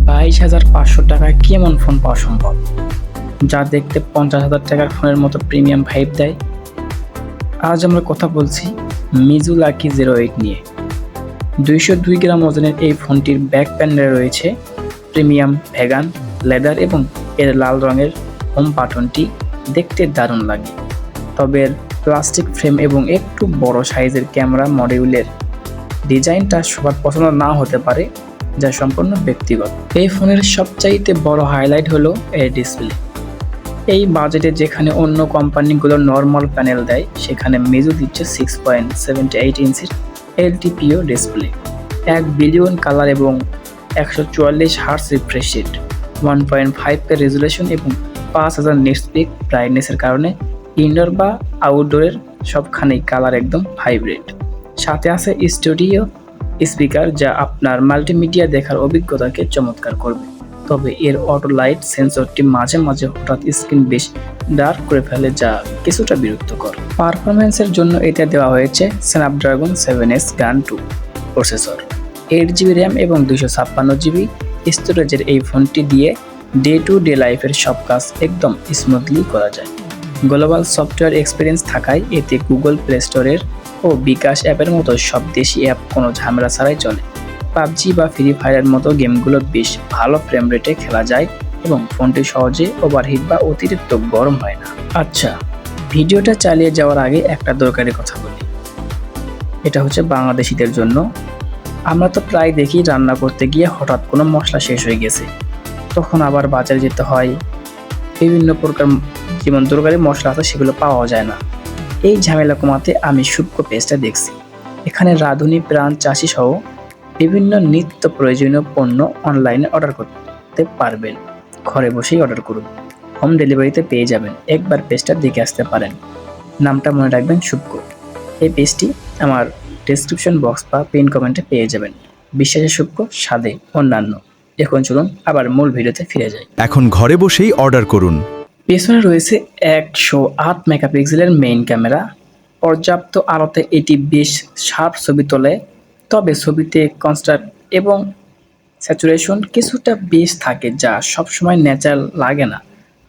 22,500 টাকায় কেমন ফোন পাওয়া সম্ভব, যা দেখতে 50,000 টাকার ফোনের মতো প্রিমিয়াম ভাইব দেয়? আজ আমরা কথা বলছি মিজু লাকি 08 নিয়ে। 202 গ্রাম ওজনের এই ফোনটির ব্যাক প্যানেলে রয়েছে প্রিমিয়াম ভেগান লেদার এবং এর লাল রঙের হোম বাটনটি দেখতে দারুণ লাগে। তবে এর প্লাস্টিক ফ্রেম এবং একটু বড় সাইজের ক্যামেরা মডিউলের ডিজাইনটা সবার পছন্দ না হতে পারে, যা সম্পূর্ণ ব্যক্তিগত। এই ফোনের সবচাইতে বড় হাইলাইট হলো এর ডিসপ্লে। এই বাজেটে যেখানে অন্য কোম্পানিগুলো নর্মাল প্যানেল দেয়, সেখানে মিজু দিচ্ছে 6.78 ইঞ্চির এলটিপিও ডিসপ্লে, 1 বিলিয়ন কালার এবং 144 hertz refresh rate, 1.5K resolution এবং 5000 নিটস পিক ব্রাইটনেসের কারণে ইনডোর বা আউটডোরের সবখানেই কালার একদম ভাইব্রেট। সাথে আছে স্টুডিও স্পিকার, যা আপনার মাল্টিমিডিয়া দেখার অভিজ্ঞতাকে চমৎকার করবে। তবে এর অটো লাইট সেন্সরটি মাঝে মাঝে হঠাৎ স্ক্রিন বেশ ডার্ক করে ফেলে, যা কিছুটা বিরক্তকর। পারফরমেন্সের জন্য এতে দেওয়া হয়েছে Snapdragon 7S Gen 2 processor, 8GB RAM এবং 256GB স্টোরেজের এই ফোনটি দিয়ে ডে টু ডে লাইফের সব কাজ একদম স্মুথলি করা যায়। গ্লোবাল সফটওয়্যার এক্সপিরিয়েন্স থাকায় এতে গুগল প্লে স্টোরের ও বিকাশ অ্যাপের মতো সব দেশি অ্যাপ কোনো ঝামেলা ছাড়াই চলে। পাবজি বা ফ্রি ফায়ারের মতো গেমগুলো বেশ ভালো ফ্রেম রেটে খেলা যায় এবং ফোনটি সহজে ওভারহিট বা অতিরিক্ত গরম হয় না। আচ্ছা, ভিডিওটা চালিয়ে যাওয়ার আগে একটা দরকারি কথা বলি। এটা হচ্ছে বাংলাদেশিদের জন্য। আমরা তো প্রায় দেখি রান্না করতে গিয়ে হঠাৎ কোনো মশলা শেষ হয়ে গেছে, তখন আবার বাজারে যেতে হয়। বিভিন্ন প্রকার যেমন দরকারি মশলা আছে সেগুলো পাওয়া যায় না। এই ঝামেলা কমাতে আমি শুক্কো পেজটা দেখছি। এখানে রাঁধুনি, প্রাণ, চাষি সহ বিভিন্ন নিত্য প্রয়োজনীয় পণ্য অনলাইনে অর্ডার করতে পারবেন। ঘরে বসেই অর্ডার করুন, হোম ডেলিভারিতে পেয়ে যাবেন। একবার পেজটা দেখে আসতে পারেন। নামটা মনে রাখবেন, শুক্কো। এই পেজটি আমার ডেসক্রিপশন বক্স বা পিন কমেন্টে পেয়ে যাবেন। বিশ্বাসের শুক্কো, স্বাদে অন্যান্য। এখন চলুন আবার মূল ভিডিওতে ফিরে যাই। এখন ঘরে বসেই অর্ডার করুন। পেছনে রয়েছে 108 মেগাপিক্সেলের মেইন ক্যামেরা। পর্যাপ্ত আলোতে এটি বেশ শার্প ছবি তোলে, তবে ছবিতে কনট্রাস্ট এবং স্যাচুরেশন কিছুটা বেশ থাকে, যা সবসময় ন্যাচারাল লাগে না।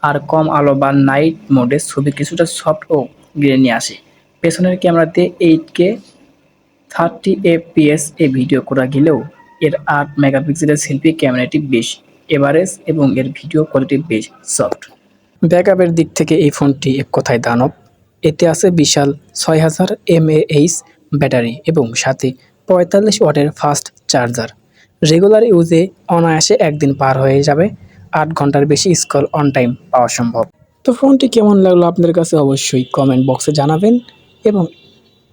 আর কম আলো বা নাইট মোডে ছবি কিছুটা সফট ও গ্রেনি আসে। পেছনের ক্যামেরাতে 8K 30 fps এ ভিডিও করা গেলেও এর 8 মেগাপিক্সেলের সেলফি ক্যামেরাটি বেশ এভারেজ এবং এর ভিডিও কোয়ালিটি বেশ সফট। ব্যাকআপের দিক থেকে এই ফোনটি এক কথায় দানব। এতে আছে বিশাল 6000 mAh ব্যাটারি এবং সাথে 45 ওয়াটের ফাস্ট চার্জার। রেগুলার ইউজে অনায়াসে একদিন পার হয়ে যাবে। 8 ঘন্টার বেশি স্ক্রল অন টাইম পাওয়া সম্ভব। তো ফোনটি কেমন লাগলো আপনাদের কাছে অবশ্যই কমেন্ট বক্সে জানাবেন এবং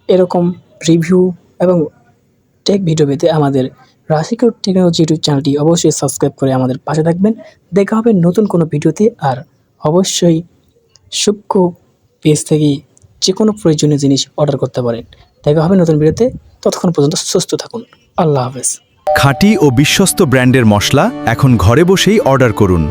এরকম রিভিউ এবং টেক ভিডিও পেতে আমাদের রাশিকর টেকনোলজি ইউটিউব চ্যানেলটি অবশ্যই সাবস্ক্রাইব করে আমাদের পাশে থাকবেন। দেখা হবে নতুন কোনো ভিডিওতে। আর অবশ্যই শুক্কো পেজ থেকে যে কোনো প্রয়োজনীয় জিনিস অর্ডার করতে পারেন। দেখা হবে নতুন ভিডিওতে। ততক্ষণ পর্যন্ত সুস্থ থাকুন। আল্লাহ হাফেজ। খাঁটি ও বিশ্বস্ত ব্র্যান্ডের মশলা এখন ঘরে বসেই অর্ডার করুন।